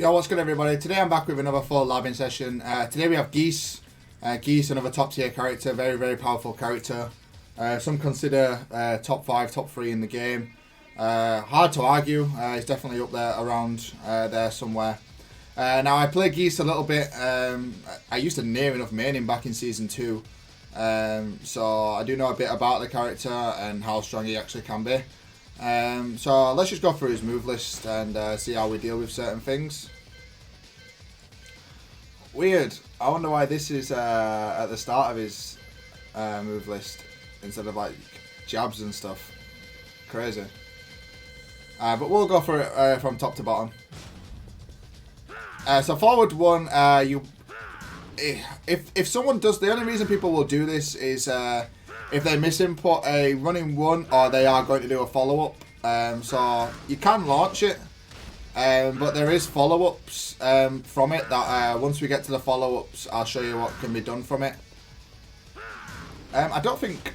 Yo, what's good everybody? Today I'm back with another full labbing session. Today we have Geese. Geese, another top tier character, very, very powerful character. Some consider top 5, top 3 in the game. Hard to argue, he's definitely up there, around there somewhere. Now I play Geese a little bit. I used to near enough main him back in Season 2. So I do know a bit about the character and how strong he actually can be. So let's just go through his move list and see how we deal with certain things. Weird. I wonder why this is at the start of his move list instead of like jabs and stuff. Crazy. But we'll go for it from top to bottom. So forward one, if someone does, the only reason people will do this is if they misinput a running one or they are going to do a follow-up. So you can launch it, but there is follow-ups from it that once we get to the follow-ups, I'll show you what can be done from it. I don't think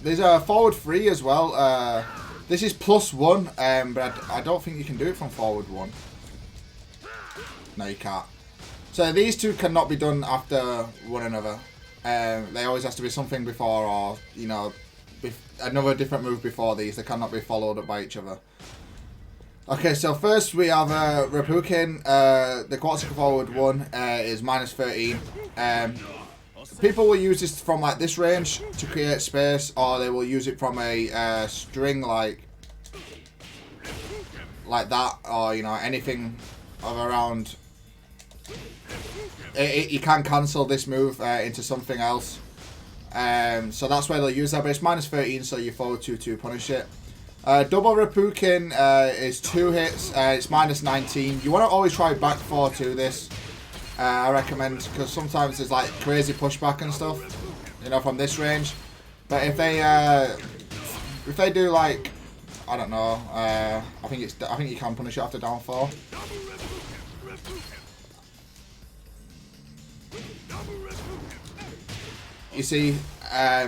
there's a forward 3 as well. This is +1, but I don't think you can do it from forward 1. No, you can't. So these two cannot be done after one another. They always has to be something before, or you know, another different move before these. They cannot be followed up by each other. Okay, so first we have Rapukin. The quarter forward one is -13. People will use this from like this range to create space, or they will use it from a string like that, or you know, anything of around. You can cancel this move into something else. So that's where they'll use that, but it's -13, so you forward 2-2 punish it. Double Rapukin is 2 hits, it's -19. You want to always try back 4-2 this, I recommend, because sometimes there's like crazy pushback and stuff, you know, from this range. But if they do like, I don't know, I think you can punish it after down 4. You see,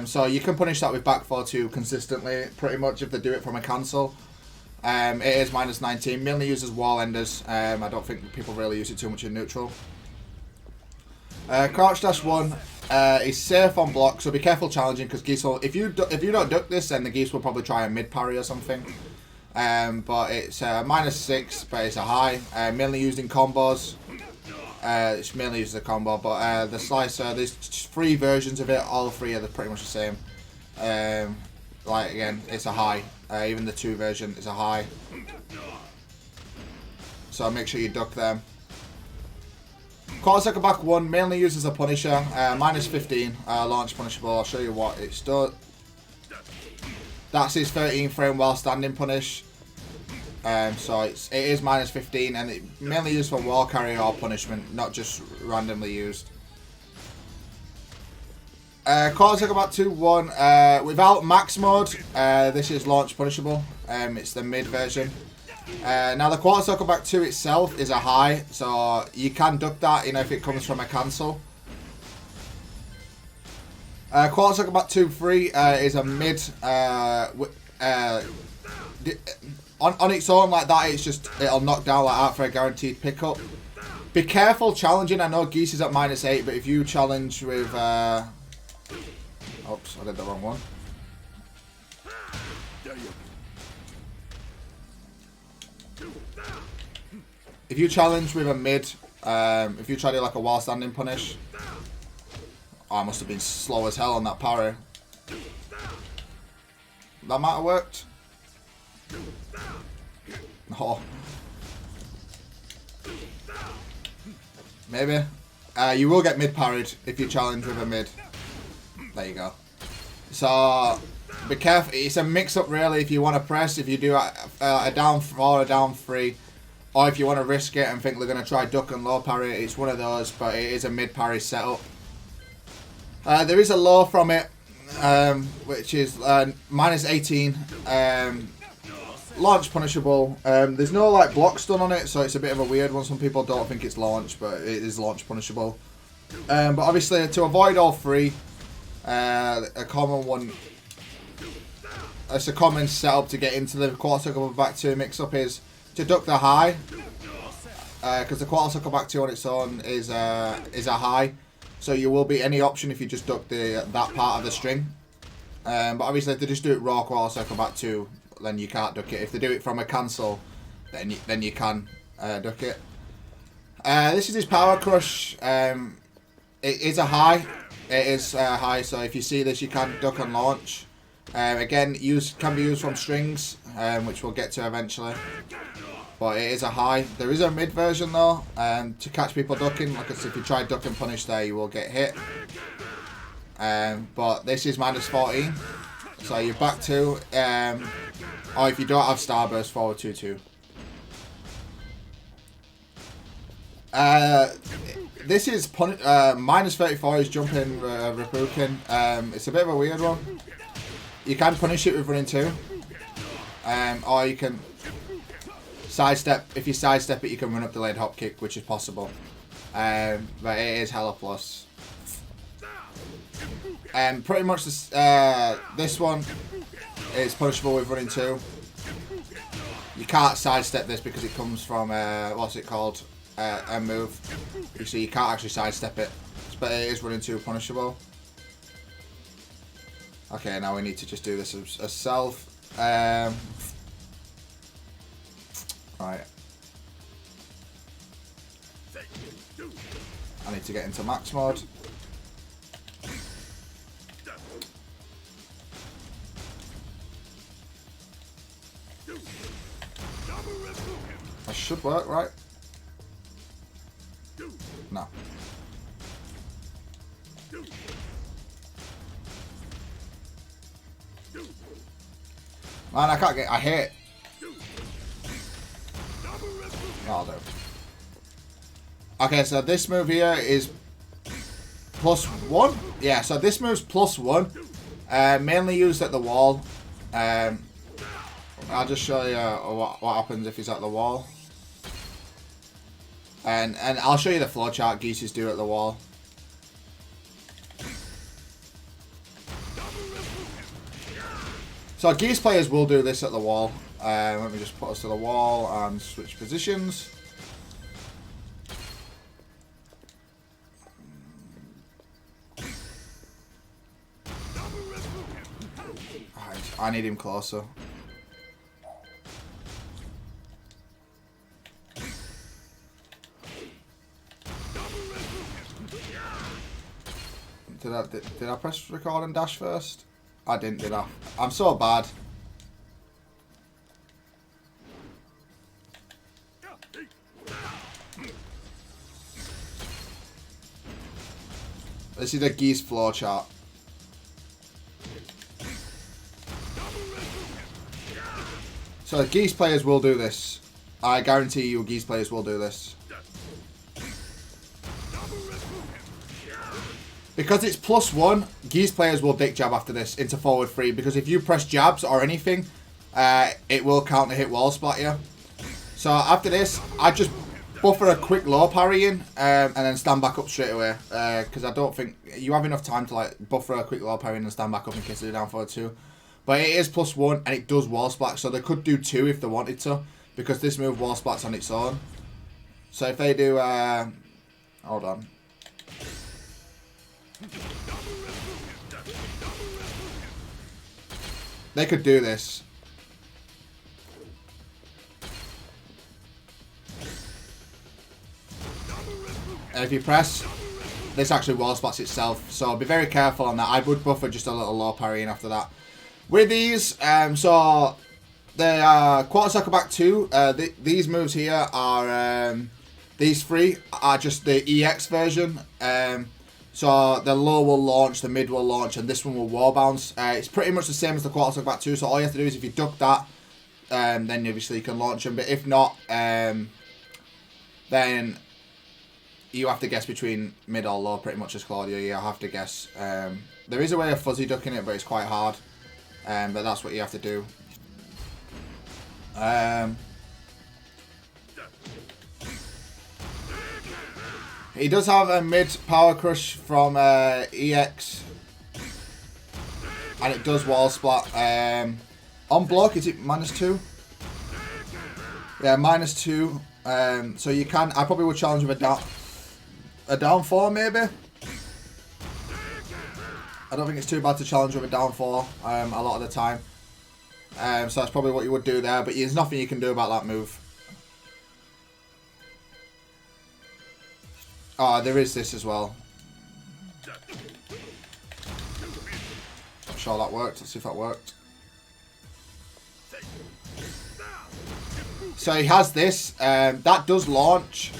so you can punish that with back 4-2 consistently, pretty much, if they do it from a cancel. It is -19, mainly uses wall enders. I don't think people really use it too much in neutral. Crouch dash 1 is safe on block, so be careful challenging, because Geese will, if you don't duck this, then the Geese will probably try a mid parry or something. But it's -6, but it's a high, mainly used in combos. It's mainly used as a combo, but the slicer, there's 3 versions of it. All 3 are pretty much the same. Like again, it's a high. Even the 2 version is a high. So make sure you duck them. Quarter circle back 1 mainly used as a punisher. -15 launch punishable. I'll show you what it's done. That's his 13 frame while standing punish. So it is -15, and it mainly used for wall carry or punishment, not just randomly used. Quarter circle back 2-1 without max mode. This is launch punishable. It's the mid version. Now the quarter circle back 2 itself is a high, so you can duck that, you know, if it comes from a cancel. Quarter circle back 2-3 is a mid. On its own like that, it'll knock down like that for a guaranteed pickup. Be careful challenging. I know Geese is at -8, but if you challenge with oops, I did the wrong one. If you challenge with a mid, if you try to do like a wall standing punish, oh, I must have been slow as hell on that parry. That might have worked. No. Maybe. You will get mid parried if you challenge with a mid. There you go. So be careful. It's a mix up really. If you want to press, if you do a down 4, a down 3, or if you want to risk it and think they're going to try duck and low parry, it's one of those. But it is a mid parry setup. There is a low from it, which is -18. Launch punishable. There's no like blocks done on it, so it's a bit of a weird one. Some people don't think it's launch, but it is launch punishable. But obviously, to avoid all 3, a common one. It's a common setup to get into the quarter circle back 2 mix up is to duck the high, because the quarter circle back 2 on its own is a high. So you will be any option if you just duck that part of the string. But obviously if they just do it raw quarter circle back 2, then you can't duck it. If they do it from a cancel, then you can duck it. This is his power crush. It is a high. It is high, so if you see this, you can duck and launch. Again, can be used from strings, which we'll get to eventually. But it is a high. There is a mid version though, to catch people ducking. Like I said, if you try duck and punish there, you will get hit. But this is minus 14, so you're back to. Or if you don't have starburst, forward 2-2. This is minus 34 is jumping Reppuken. It's a bit of a weird one. You can punish it with running 2. Or you can sidestep. If you sidestep it, you can run up delayed hop kick, which is possible. But it is hella plus. Pretty much this one is punishable with running 2. You can't sidestep this because it comes from what's it called? A move. So you can't actually sidestep it, but it is running 2 punishable. Okay, now we need to just do this as self. Right. I need to get into max mode. That should work, right? No. Man, I can't get. I hit. I'll do. Okay, so this move here is +1. Yeah, so this move's +1. Mainly used at the wall. I'll just show you what happens if he's at the wall. And I'll show you the flowchart Geese do at the wall. So Geese players will do this at the wall. Let me just put us to the wall and switch positions. I need him closer. Did I press record and dash first? I didn't, did I? I'm so bad. This is the Geese floor chart. So Geese players will do this. I guarantee you Geese players will do this. Because it's +1, Geese players will dick jab after this into forward 3. Because if you press jabs or anything, it will counter hit wall splat you. So after this, I just buffer a quick low parry in and then stand back up straight away. Because I don't think you have enough time to like buffer a quick low parry in and stand back up in case they do down forward 2. But it is +1 and it does wall splat. So they could do 2 if they wanted to. Because this move wall splats on its own. So if they do... hold on. They could do this. And if you press, this actually wall splats itself. So be very careful on that. I would buffer just a little low parry in after that. With these, so the quarter circle back 2, these moves here are, these 3 are just the EX version. So the low will launch, the mid will launch, and this one will wall bounce. It's pretty much the same as the quarter circle back 2, so all you have to do is if you duck that, then obviously you can launch them. But if not, then you have to guess between mid or low, pretty much as Claudio. You have to guess. There is a way of fuzzy ducking it, but it's quite hard. But that's what you have to do. He does have a mid power crush from EX, and it does wall splat. On block, is it -2? Yeah, -2. So you can. I probably would challenge with a down 4 maybe. I don't think it's too bad to challenge with a down 4 a lot of the time. So that's probably what you would do there. But there's nothing you can do about that move. Oh, there is this as well. I'm sure that worked. Let's see if that worked. So he has this. That does launch.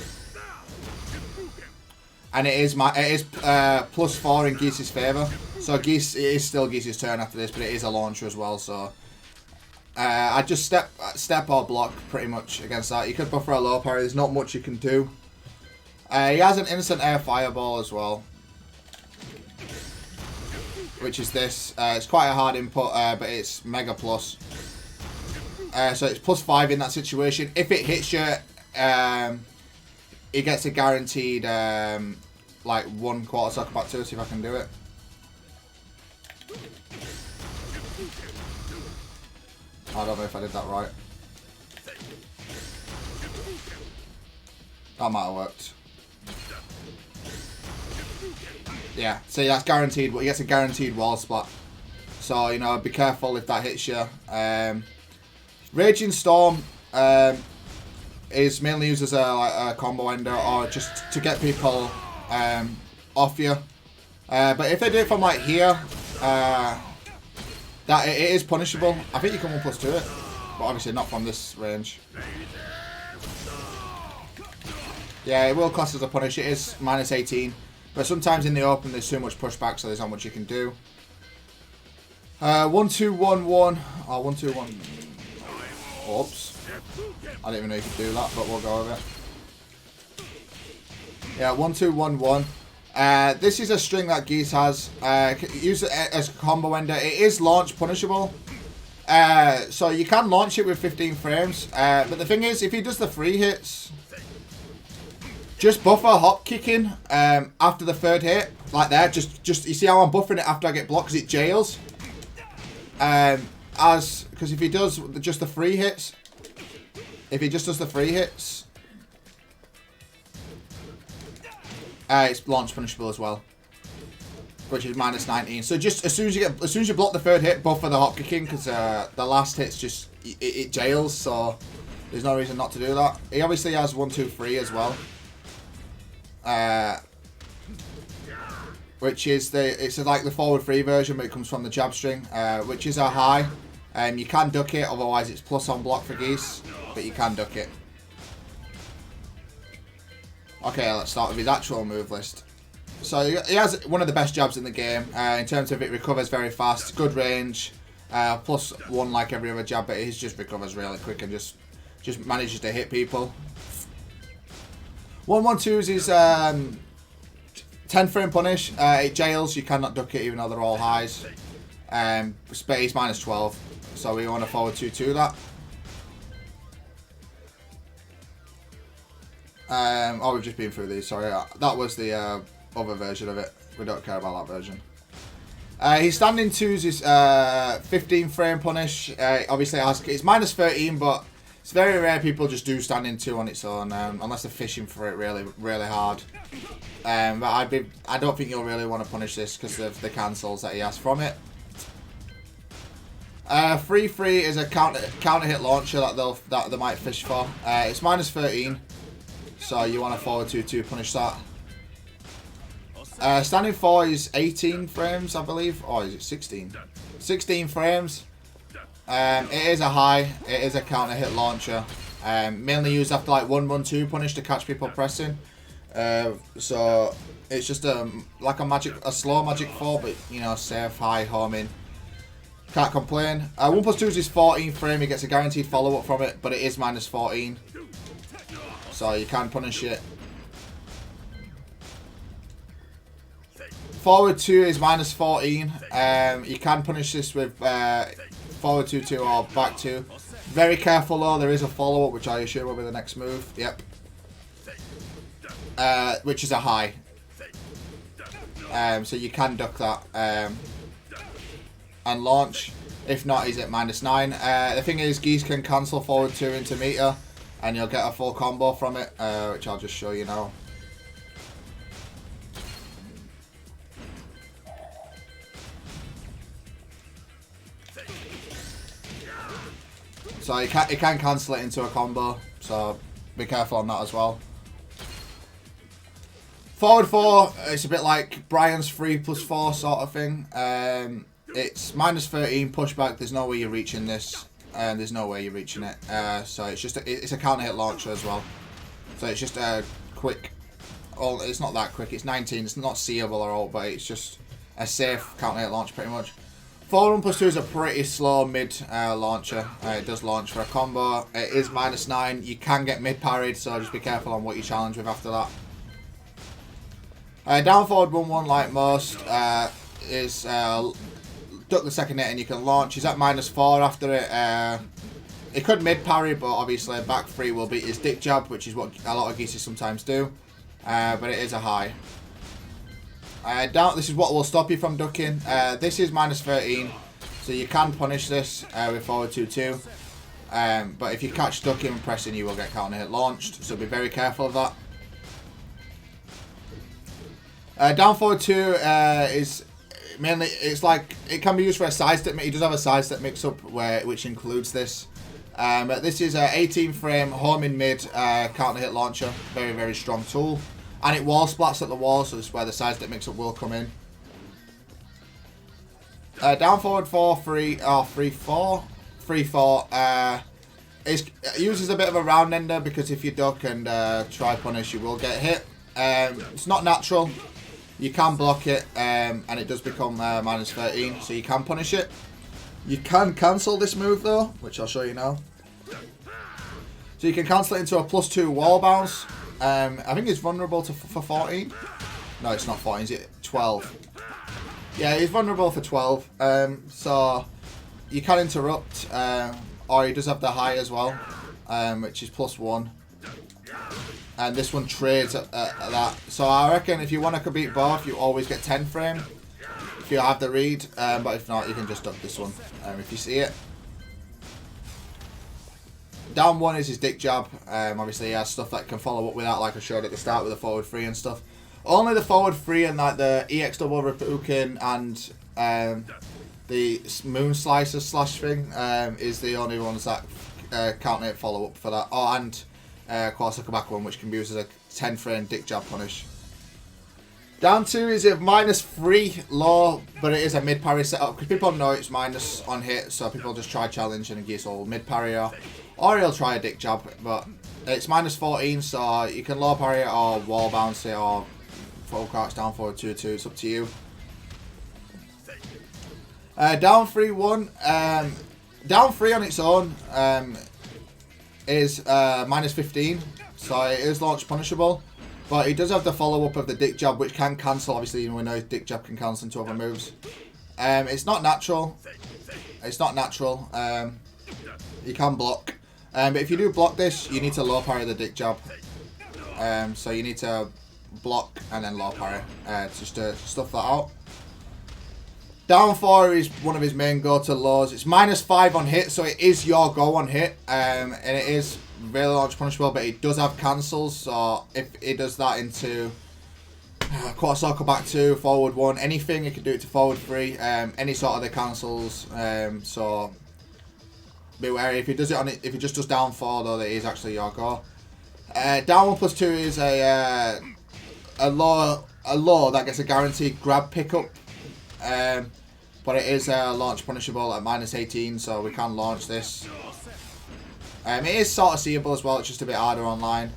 And it is +4 in Geese's favour. So Geese, it is still Geese's turn after this, but it is a launcher as well. So I just step or block pretty much against that. You could buffer a low parry. There's not much you can do. He has an instant air fireball as well, which is this. It's quite a hard input, but it's mega plus. So it's +5 in that situation. If it hits you, it gets a guaranteed like 1 quarter second back to. See if I can do it. I don't know if I did that right. That might have worked. Yeah, see, that's guaranteed. He gets a guaranteed wall splat. So, you know, be careful if that hits you. Raging Storm is mainly used as a combo ender or just to get people off you. But if they do it from like here, that it is punishable. I think you can 1+2 it, but obviously not from this range. Yeah, it will class as a punish. It is -18, but sometimes in the open there's too much pushback, so there's not much you can do. 1-2-1-1 or 1-2-1. Oops, I didn't even know you could do that, but we'll go with it. Yeah, 1-2-1-1. This is a string that Geese has. Use it as a combo ender. It is launch punishable. So you can launch it with 15 frames. But the thing is, if he does the free hits, just buffer hop kicking after the 3rd hit. Like there. Just you see how I'm buffering it after I get blocked because it jails. Because if he does just the free hits, it's launch punishable as well, which is -19. So just as soon as you block the 3rd hit, buffer the hop kicking because the last hit's just it jails. So there's no reason not to do that. He obviously has 1-2-3 as well, which is it's like the forward 3 version, but it comes from the jab string, which is a high. You can duck it, otherwise it's plus on block for Geese, but you can duck it. Okay, let's start with his actual move list. So he has one of the best jabs in the game. In terms of it recovers very fast, good range, +1 like every other jab, but it just recovers really quick and just manages to hit people. 1-1-2s is 10 frame punish. It jails, you cannot duck it even though they're all highs. Space -12, so we want to forward 2-2 that. Oh, we've just been through these, sorry. That was the other version of it. We don't care about that version. His standing 2s is 15 frame punish. Obviously, it's -13, but it's very rare people just do standing 2 on its own, unless they're fishing for it really, really hard. But I don't think you'll really want to punish this because of the cancels that he has from it. 3-3 is a counter hit launcher that they might fish for. It's -13. So you want to forward 2-2 punish that. Standing 4 is 18 frames, I believe. Or is it 16? 16 frames. It is a high. It is a counter hit launcher. Mainly used after like 1-1-2 punish to catch people pressing. So it's just like a slow magic 4, but you know, safe, high, homing. Can't complain. 1+2 is 14 frame. He gets a guaranteed follow up from it, but it is -14. So you can punish it. Forward 2 is -14. You can punish this with forward 2-2 or back 2. Very careful though, there is a follow up, which I assume will be the next move. Yep. Which is a high. So you can duck that and launch. If not, he's at -9. The thing is, Geese can cancel forward 2 into meter. and you'll get a full combo from it, which I'll just show you now. So you can cancel it into a combo, so be careful on that as well. Forward 4, it's a bit like Brian's 3+4 sort of thing. It's -13 pushback. There's no way you're reaching this, and there's no way you're reaching it. So it's just it's a counter hit launcher as well. So it's just a quick. Well, it's not that quick. It's 19. It's not seeable or all, but it's just a safe counter hit launch pretty much. Forward 1+2 is a pretty slow mid launcher. It does launch for a combo. It is -9. You can get mid parried, so just be careful on what you challenge with after that. Down forward 1-1 like most is duck the second hit and you can launch. He's at -4 after it. It could mid parry, but obviously back 3 will beat his dick jab, which is what a lot of Geese sometimes do. But it is a high. Down. This is what will stop you from ducking. This is -13, so you can punish this with forward 2-2. But if you catch ducking and pressing, you will get counter hit launched. So be very careful of that. Down forward 2 is mainly, it's like, it can be used for a side step. He does have a side step mix up which includes this. This is a 18 frame home in mid counter hit launcher. Very, very strong tool. And it wall splats at the wall, so this is where the side step mix up will come in. Down forward 3-4. It uses a bit of a round ender because if you duck and try punish, you will get hit. It's not natural. You can block it, and it does become -13, so you can punish it. You can cancel this move though, which I'll show you now. So you can cancel it into a +2 wall bounce. I think it's vulnerable for 14. No, it's not 14, is it 12? Yeah, he's vulnerable for 12. So you can interrupt, or he does have the high as well, which is +1. And this one trades at that. So I reckon if you want to beat both, you always get 10 frame if you have the read. But if not, you can just duck this one if you see it. Down 1 is his dick jab. Obviously he has stuff that can follow up with that, like I showed at the start with the forward 3 and stuff. Only the forward 3 and like the EX double Reppuken and the moon slicer slash thing is the only ones that counter hit follow up for that. Oh, and Corsica back one, which can be used as a 10 frame dick jab punish. Down 2 is a -3 low, but it is a mid parry setup because people know it's minus on hit, so people just try challenge and Geese will mid parry or he'll try a dick jab, but it's -14, so you can low parry it or wall bounce it or full crouch down forward 2-2. It's up to you. Down 3-1. Down 3 on its own is -15, so it is launch punishable. But he does have the follow-up of the dick jab, which can cancel. Obviously, we know dick jab can cancel into other moves. It's not natural. It's not natural. You can block. But if you do block this, you need to low parry the dick jab. So you need to block and then low parry just to stuff that out. Down 4 is one of his main go-to lows. It's -5 on hit, so it is your go on hit. And it is really launch punishable, but it does have cancels. So if it does that into quarter circle back 2, forward 1, anything, it can do it to forward 3. Any sort of the cancels. So be wary if he does it on it. If he just does down 4, though, that is actually your go. Down 1+2 is a low that gets a guaranteed grab pickup. But it is launch punishable at -18, so we can launch this. It is sort of seeable as well, it's just a bit harder online.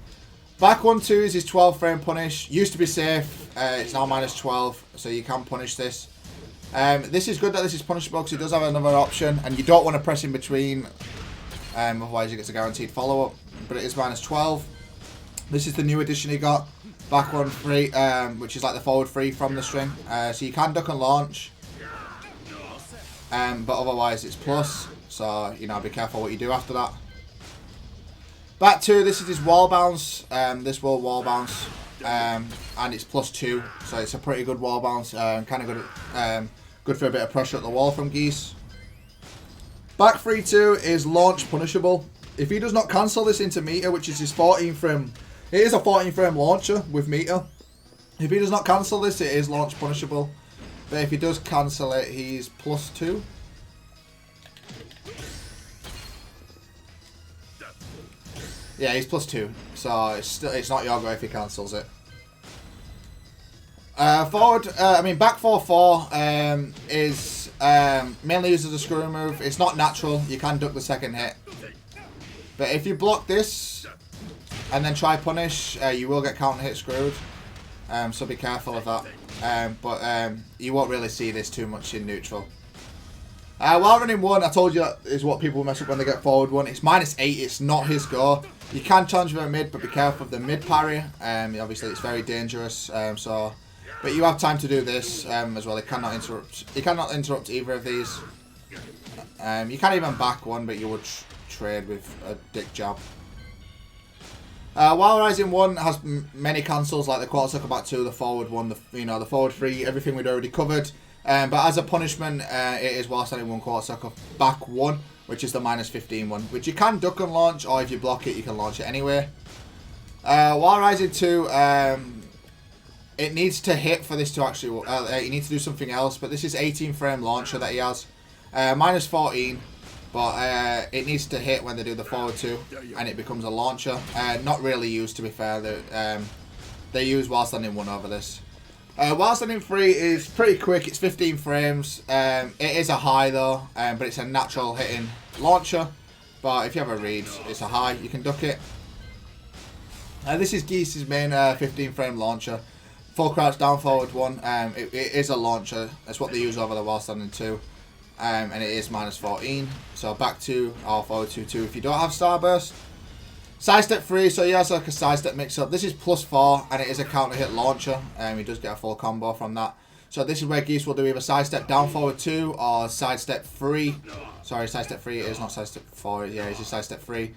Back 1-2 is his 12 frame punish. Used to be safe, it's now -12, so you can punish this. This is good that this is punishable because he does have another option, and you don't want to press in between, otherwise he gets a guaranteed follow-up. But it is -12. This is the new addition he got. Back 1-3, which is like the forward 3 from the string. So you can duck and launch. But otherwise it's plus. So, you know, be careful what you do after that. Back 2, this is his wall bounce. This will wall bounce. And it's +2. So it's a pretty good wall bounce. Kind of good for a bit of pressure at the wall from Geese. Back 3-2 is launch punishable. If he does not cancel this into meter, which is his 14 frame, it is a 14 frame launcher with meter. If he does not cancel this, it is launch punishable. But if he does cancel it, he's +2. Yeah, he's +2. So it's not your go if he cancels it. Forward, back 4-4 is mainly used as a screw move. It's not natural. You can duck the second hit. But if you block this and then try punish, you will get counter hit screwed. So be careful of that. But you won't really see this too much in neutral. While running 1, I told you is what people mess up when they get forward 1. It's -8. It's not his go. You can challenge with a mid, but be careful of the mid parry. Obviously, it's very dangerous. But you have time to do this as well. It cannot interrupt. You cannot interrupt either of these. You can't even back 1, but you would trade with a dick jab. While Rising 1 has many cancels like the quarter circle back 2, the forward 1, the forward 3, everything we'd already covered. But as a punishment, it is while standing 1 quarter circle back 1, which is the -15 one, which you can duck and launch, or if you block it, you can launch it anyway. While Rising 2, it needs to hit for this to actually. You need to do something else, but this is 18 frame launcher that he has, -14. But it needs to hit when they do the forward 2, and it becomes a launcher. Not really used, to be fair. They use while standing 1 over this. While standing 3 is pretty quick. It's 15 frames. It is a high though, but it's a natural hitting launcher. But if you have a read, it's a high. You can duck it. This is Geese's main 15 frame launcher. Full crouch down forward 1. It is a launcher. That's what they use over the while standing 2. And it is -14. So back 2 or forward 2 if you don't have starburst. Sidestep 3, so he has like a sidestep mix up. This is +4 and it is a counter hit launcher. He does get a full combo from that. So this is where Geese will do either sidestep down forward 2 or sidestep 3. Sorry, sidestep 3 it is not sidestep 4. Yeah, it's just sidestep 3.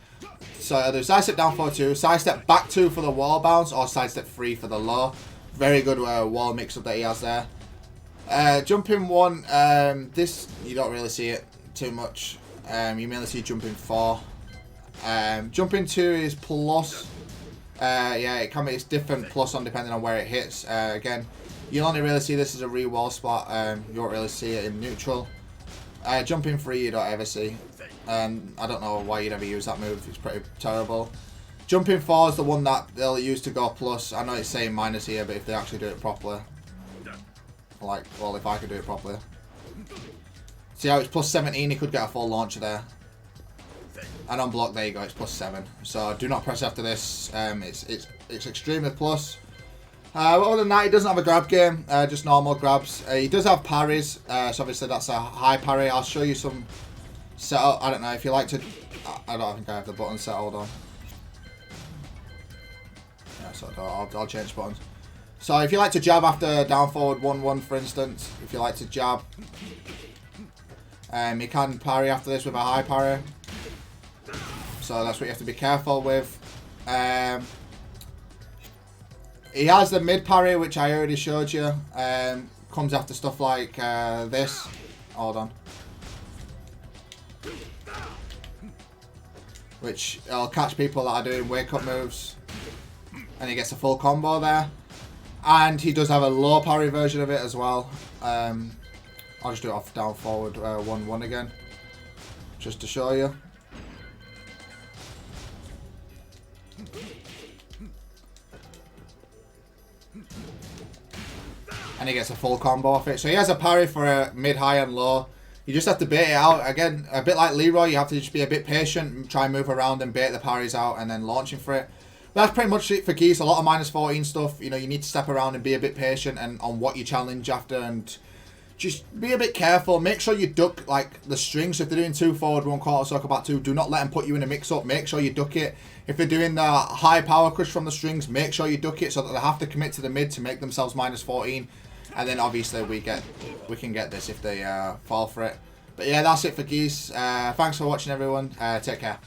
So either sidestep down forward 2, sidestep back 2 for the wall bounce, or sidestep 3 for the low. Very good wall mix up that he has there. Jumping 1, this you don't really see it too much. You mainly see jumping 4. Jumping 2 is plus. Yeah, it's different plus on depending on where it hits. Again, you'll only really see this as a re-wall spot. You won't really see it in neutral. Jumping 3 you don't ever see. I don't know why you'd ever use that move. It's pretty terrible. Jumping 4 is the one that they'll use to go plus. I know it's saying minus here, but if they actually do it properly. Like, well, if I could do it properly. See how it's +17? He could get a full launcher there. And on block, there you go, it's +7. So do not press after this. It's extremely plus. Other than that, he doesn't have a grab game, just normal grabs. He does have parries, so obviously that's a high parry. I'll show you some setup. I don't know if you like to. I don't think I have the button set. Hold on. Yeah, so I'll change buttons. So if you like to jab after down forward 1-1, for instance, if you like to jab, you can parry after this with a high parry. So that's what you have to be careful with. He has the mid parry, which I already showed you. Comes after stuff like this. Hold on. Which will catch people that are doing wake up moves. And he gets a full combo there. And he does have a low parry version of it as well. I'll just do it off down forward 1-1 again. Just to show you. And he gets a full combo off it. So he has a parry for a mid, high and low. You just have to bait it out. Again, a bit like Leroy, you have to just be a bit patient, try and move around and bait the parries out and then launching for it. That's pretty much it for Geese. A lot of -14 stuff. You know, you need to step around and be a bit patient and on what you challenge after, and just be a bit careful. Make sure you duck like the strings. If they're doing 2 forward, 1 quarter circle back 2, do not let them put you in a mix-up. Make sure you duck it. If they're doing the high power crush from the strings, make sure you duck it so that they have to commit to the mid to make themselves -14. And then obviously we can get this if they fall for it. But yeah, that's it for Geese. Thanks for watching, everyone. Take care.